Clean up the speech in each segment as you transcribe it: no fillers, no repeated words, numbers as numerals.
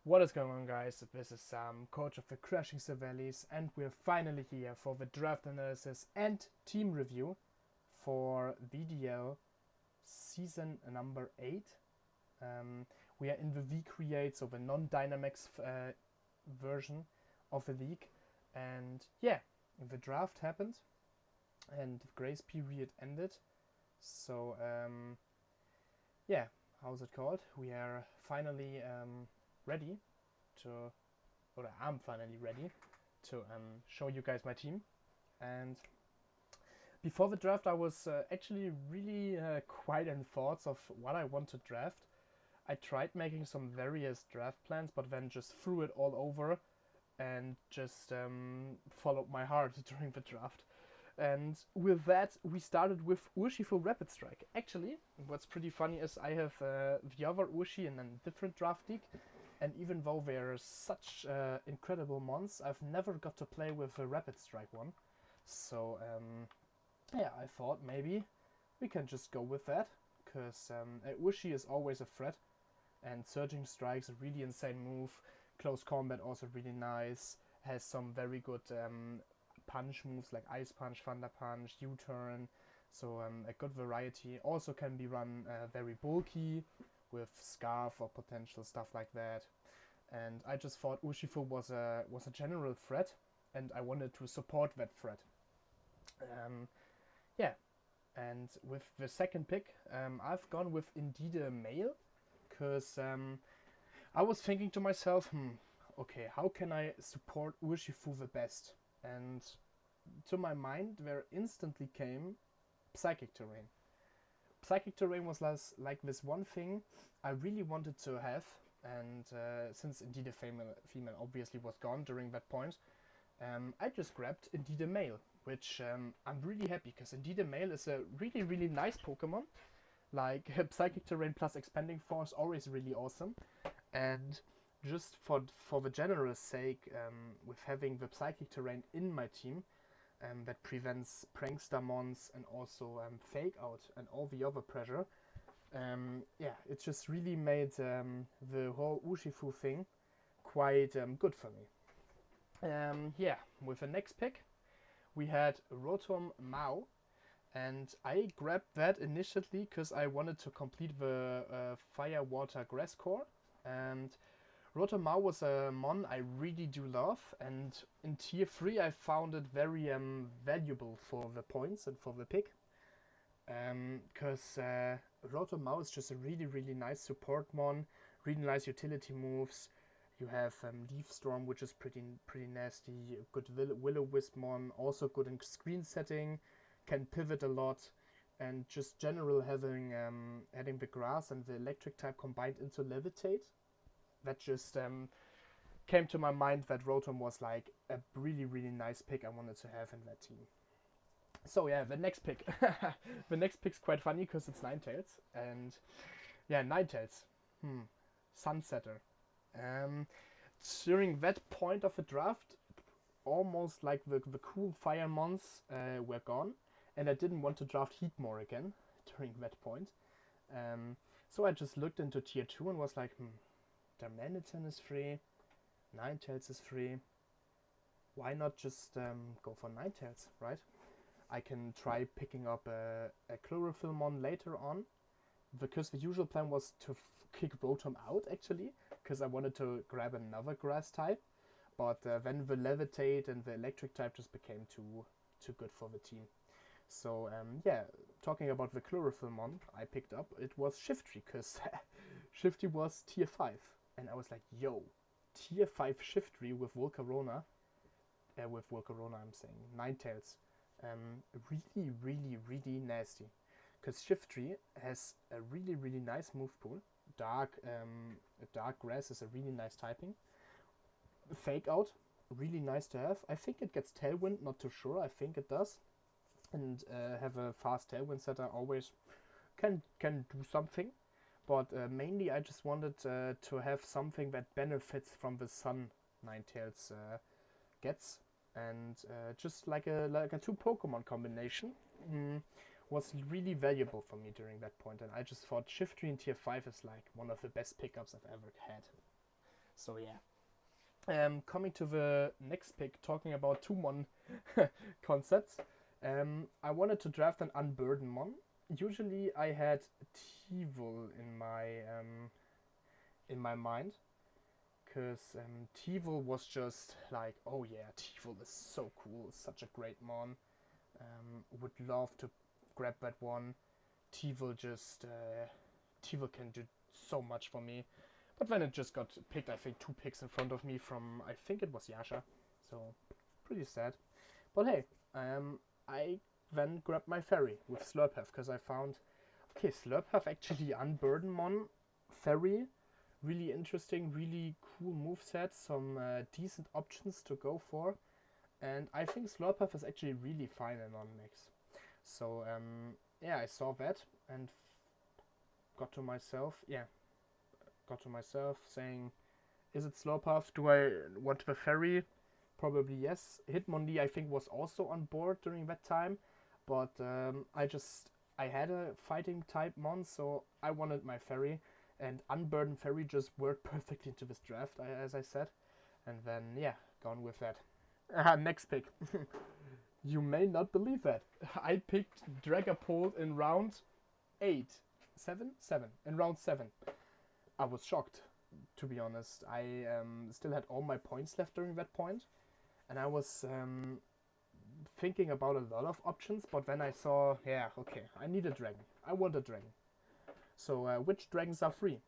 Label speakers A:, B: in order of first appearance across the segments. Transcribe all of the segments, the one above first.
A: What is going on, guys? This is Sam, coach of the Crashing Silvallys, and we're finally here for the draft analysis and team review for VDL season number 8. We are in the V-Create, so the non-Dynamics version of the league. And yeah, the draft happened and the grace period ended. So yeah, how's it called? We are finally ready to, or I'm finally ready to show you guys my team. And before the draft, I was actually really quite in thoughts of what I want to draft. I tried making some various draft plans, but then just threw it all over and just followed my heart during the draft. And with that, we started with Urshifu Rapid Strike. Actually, what's pretty funny is I have the other Urshi in a different draft league, and even though they're such incredible mons, I've never got to play with a Rapid Strike one. So yeah, I thought maybe we can just go with that, because Urshi is always a threat, and Surging Strike's a really insane move. Close Combat also really nice, has some very good punch moves like Ice Punch, Thunder Punch, U-Turn, so a good variety. Also can be run very bulky with Scarf or potential stuff like that. And I just thought Urshifu was a general threat, and I wanted to support that threat. Yeah, and with the second pick, I've gone with indeed a male, because I was thinking to myself, okay, how can I support Urshifu the best? And to my mind, there instantly came Psychic Terrain. Psychic Terrain was like this one thing I really wanted to have, and since Indeed a female obviously was gone during that point, I just grabbed Indeed a male, which I'm really happy, because Indeed a male is a really nice Pokemon. Like Psychic Terrain plus Expanding Force always really awesome, and just for the general sake, with having the Psychic Terrain in my team, that prevents Prankster Mons and also Fake Out and all the other pressure. Yeah, it just really made the whole Urshifu thing quite good for me. Yeah, with the next pick, we had Rotom Mao, and I grabbed that initially because I wanted to complete the Fire Water Grass Core. And Rotomao was a mon I really do love, and in tier 3 I found it very valuable for the points and for the pick. Because Rotomao is just a really nice support mon, really nice utility moves. You have Leaf Storm, which is pretty nasty. Good Will-O-Wisp mon, also good in screen setting, can pivot a lot, and just general having the grass and the electric type combined into Levitate. That just came to my mind that Rotom was like a really nice pick I wanted to have in that team. So yeah, the next pick. The next pick's quite funny because it's Ninetales. And yeah, Ninetales. Sunsetter. Um, During that point of the draft, almost like the cool fire mons were gone, and I didn't want to draft Heatmore again during that point. So I just looked into tier 2 and was like, Darmanitan is free, Ninetales is free. Why not just go for Ninetales, right? I can try picking up a Chlorophyll mon later on, because the usual plan was to kick Rotom out actually, because I wanted to grab another grass type, but then the Levitate and the electric type just became too good for the team. So yeah, talking about the Chlorophyll mon I picked up, it was Shiftry, because Shiftry was tier 5, and I was like, yo, tier 5 Shiftry with Volcarona I'm saying, Ninetales, really nasty. Because Shiftry has a really nice move pool. Dark Grass is a really nice typing. Fake Out, really nice to have. I think it gets Tailwind, not too sure, I think it does. And have a fast Tailwind setter always can do something. But mainly I just wanted to have something that benefits from the sun Ninetales gets, and just like a two Pokemon combination was really valuable for me during that point. And I just thought Shiftry in tier 5 is like one of the best pickups I've ever had. So yeah. Coming to the next pick, talking about two Mon concepts. I wanted to draft an Unburden Mon. Usually I had Tivol in my mind, because Tivol was just like, oh yeah, Tivol is so cool, such a great Mon. Would love to grab that one. Tivol just Tivol can do so much for me. But then it just got picked, I think, 2 picks in front of me from, I think it was Yasha. So, pretty sad. But hey, I then grabbed my Fairy with Slurpuff, because I found, okay, Slurpuff actually Unburden Mon Fairy. Really interesting, really cool moveset, some decent options to go for. And I think Slurpuff is actually really fine in non-mix. So, yeah, I saw that and got to myself, saying, is it Slurpuff? Do I want the Fairy? Probably yes. Hitmonlee, I think, was also on board during that time, but I had a fighting type Mon, so I wanted my Fairy, and Unburdened Fairy just worked perfectly into this draft, as I said, and then, yeah, gone with that. Next pick. You may not believe that. I picked Dragapult in round 8. 7? 7. In round 7. I was shocked, to be honest. I still had all my points left during that point, and I was thinking about a lot of options, but then I saw, yeah, okay, I need a dragon. I want a dragon. So, which dragons are free?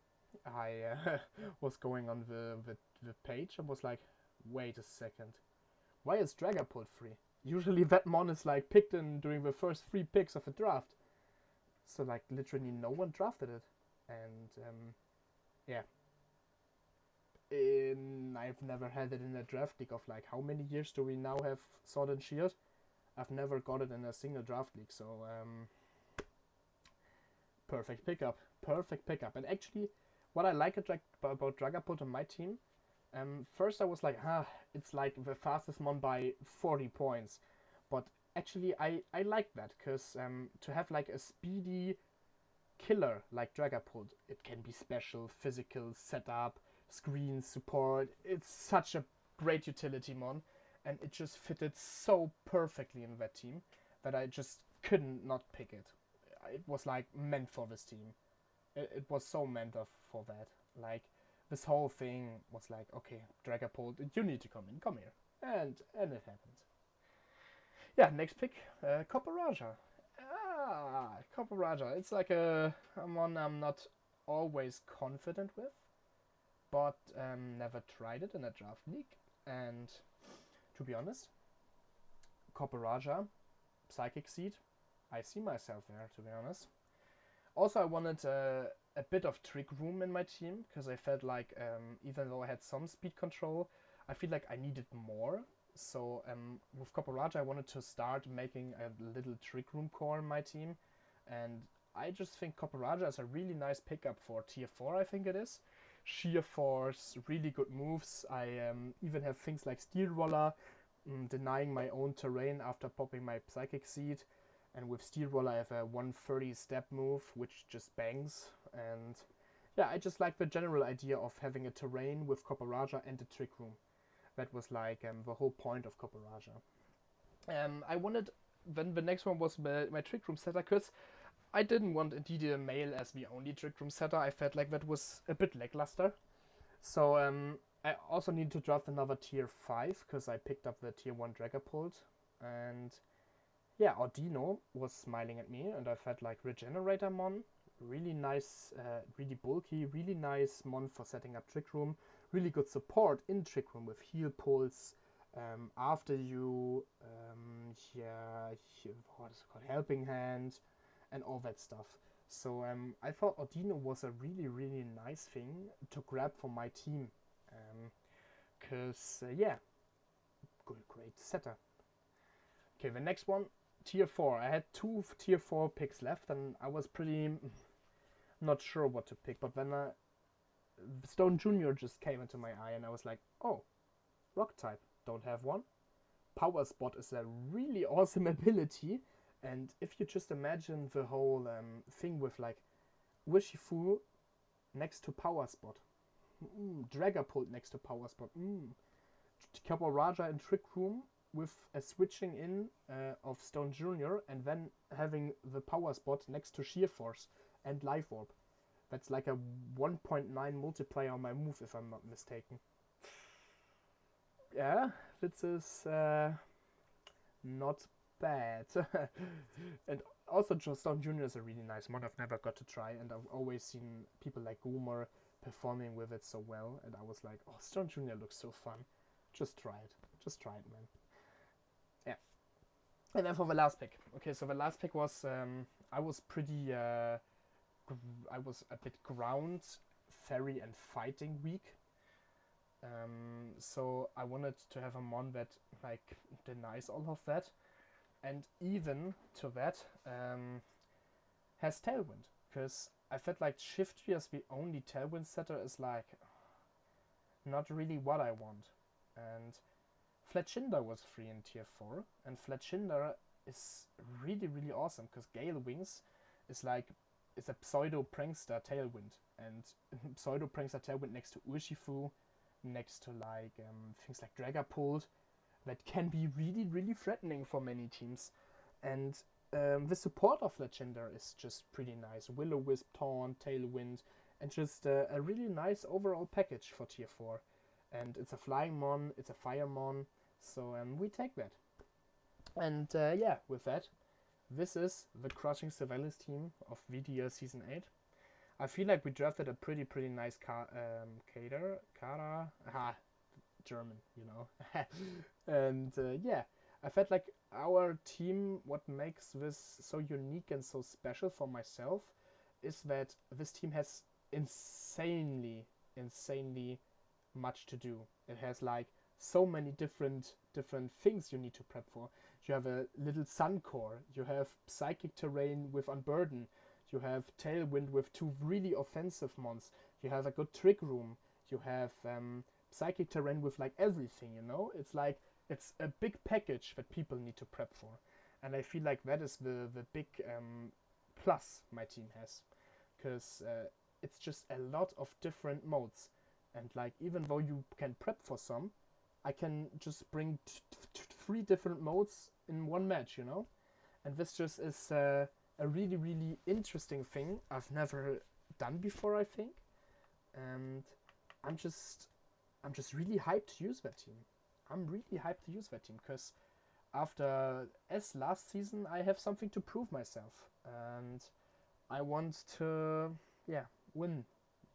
A: I was going on the page and was like, wait a second. Why is Dragapult free? Usually that mon is like picked in during the first 3 picks of a draft. So like literally no one drafted it. And yeah. I've never had it in a draft league of like how many years do we now have Sword and Shield? I've never got it in a single draft league, so perfect pickup. Perfect pickup. And actually what I like about Dragapult on my team, first I was like, it's like the fastest mon by 40 points. But actually I like that, because to have like a speedy killer like Dragapult, it can be special, physical, setup, screen, support. It's such a great utility mon, and it just fitted so perfectly in that team that I just couldn't not pick it. It was like meant for this team. It was so meant for that. Like this whole thing was like, okay, Dragapult, you need to come here, and it happened. Yeah, next pick, Copper Raja. Copper Raja. It's like a one I'm not always confident with, but never tried it in a draft league. And to be honest, Copper Raja, Psychic Seed, I see myself there, to be honest. Also, I wanted a bit of trick room in my team, because I felt like even though I had some speed control, I feel like I needed more. So with Copper Raja, I wanted to start making a little trick room core in my team, and I just think Copper Raja is a really nice pickup for tier 4, I think it is. Sheer Force, really good moves. I even have things like Steel Roller, denying my own terrain after popping my Psychic Seed. And with Steel Roller, I have a 130 step move, which just bangs. And yeah, I just like the general idea of having a terrain with Copper Raja and a trick room. That was like the whole point of Copper Raja. I wanted, then the next one was my trick room setter, because I didn't want indeed a male as the only trick room setter. I felt like that was a bit lackluster. So I also needed to draft another tier 5, because I picked up the tier 1 Dragapult. And yeah, Ordino was smiling at me, and I felt like Regenerator Mon, really nice, really bulky, really nice Mon for setting up Trick Room, really good support in Trick Room with Heal Pulse, after you, yeah, what is it called, Helping Hand, and all that stuff. So I thought Ordino was a really, really nice thing to grab for my team, because, yeah, great setter. Okay, the next one, tier 4. I had 2 tier 4 picks left, and I was pretty not sure what to pick. But then Stone Jr. just came into my eye, and I was like, oh, Rock type, don't have one. Power Spot is a really awesome ability, and if you just imagine the whole thing with like Wishifu next to Power Spot, Dragapult next to Power Spot. Cabo Raja in Trick Room with a switching in of Stone Jr. and then having the Power Spot next to Sheer Force and Life Orb. That's like a 1.9 multiplier on my move, if I'm not mistaken. Yeah, this is not bad. And also, Stone Jr. is a really nice mod I've never got to try, and I've always seen people like Goomer performing with it so well, and I was like, oh, Stone Jr. looks so fun. Just try it. Just try it, man. Yeah. And then for the last pick. Okay, so the last pick was, I was pretty, I was a bit ground, fairy, and fighting weak. So I wanted to have a mon that like denies all of that, and even to that has Tailwind, because I felt like Shiftry as the only Tailwind setter is like not really what I want. And Fletchinder was free in tier 4, and Fletchinder is really really awesome because Gale Wings is like a pseudo prankster Tailwind, and pseudo prankster Tailwind next to Urshifu, next to like things like Dragapult, that can be really really threatening for many teams. And the support of Fletchinder is just pretty nice. Will-O-Wisp, Taunt, Tailwind, and just a really nice overall package for tier 4. And it's a flying mon, it's a fire mon, so we take that. And yeah, with that, this is the Crushing Silvallys team of VDL Season 8. I feel like we drafted a pretty nice Kader, German, you know. And yeah, I felt like our team, what makes this so unique and so special for myself, is that this team has insanely much to do. It has like so many different things you need to prep for. You have a little Sun Core, you have Psychic Terrain with Unburden, you have Tailwind with 2 really offensive mons, you have a good Trick Room, you have Psychic Terrain with like everything, you know? It's like, it's a big package that people need to prep for. And I feel like that is the big plus my team has. Because it's just a lot of different modes. And like, even though you can prep for some, I can just bring 3 different modes in one match, you know? And this just is a really, really interesting thing I've never done before, I think. And I'm just really hyped to use that team. I'm really hyped to use that team because after last season, I have something to prove myself. And I want to, yeah, win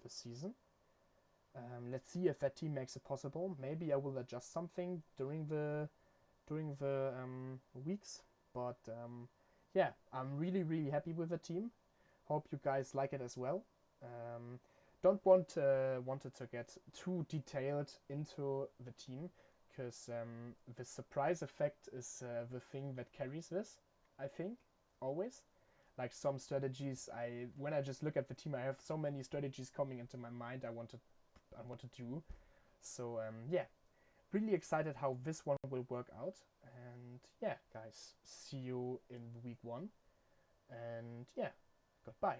A: this season. Let's see if that team makes it possible. Maybe I will adjust something during the weeks. But yeah, I'm really really happy with the team. Hope you guys like it as well. Don't wanted to get too detailed into the team because the surprise effect is the thing that carries this. I think always. Like some strategies, when I just look at the team, I have so many strategies coming into my mind. I want to do. So yeah, really excited how this one will work out. And yeah, guys, see you in week 1. And yeah, goodbye.